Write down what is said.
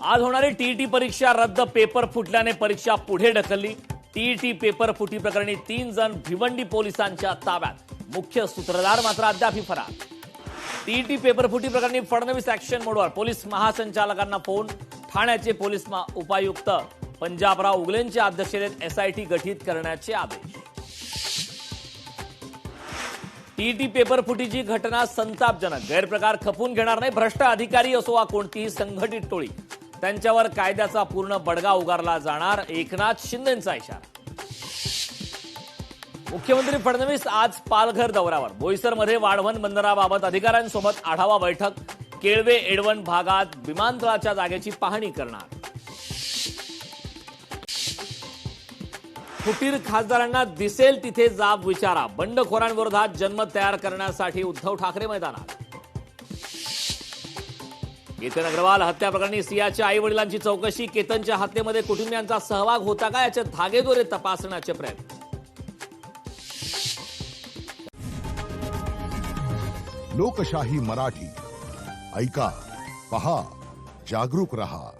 आज होणारी टीईटी परीक्षा रद्द, पेपर फुटल्याने परीक्षा पुढे ढकलली। टीईटी पेपर फुटी प्रकरणी 3 जण भिवंडी पोलिसांच्या ताब्यात, मुख्य सूत्रधार मात्र अद्याप फरार। टीईटी पेपर फुटी प्रकरणी फडणवीस ऍक्शन मोडवर, पोलीस महासंचालकांना फोन। ठाण्याचे पोलीस उपायुक्त पंजाबराव उगलेंच्या अध्यक्षतेत एसआयटी गठीत करण्याचे आदेश। टीईटी पेपर फुटीची घटना संतापजनक, गैरप्रकार खपून घेणार नाही। भ्रष्ट अधिकारी असो वा कोणतीही संघटित टोळी, त्यांच्यावर कायद्याचा पूर्ण बडगा उगारला जाणार, एकनाथ शिंदेंचा इशारा। मुख्यमंत्री फडणवीस आज पालघर दौऱ्यावर, बोईसरमध्ये वाढवण बंदराबाबत अधिकाऱ्यांसोबत आढावा बैठक। केळवे एडवण भागात विमानतळाच्या जागेची पाहणी करणार। फुटीर खासदारांना दिसेल तिथे जाब विचारा, बंडखोरांविरोधात जनमत तयार करण्यासाठी उद्धव ठाकरे मैदानात। केतन अग्रवाल हत्या प्रकरणी सियाच्या आई वडिलांची चौकशी, केतनच्या हत्येमध्ये कुटुंबियांचा सहभाग होता का याचे धागेदोरे तपासण्याचे प्रयत्न। लोकशाही मराठी ऐका, पहा, जागरूक रहा।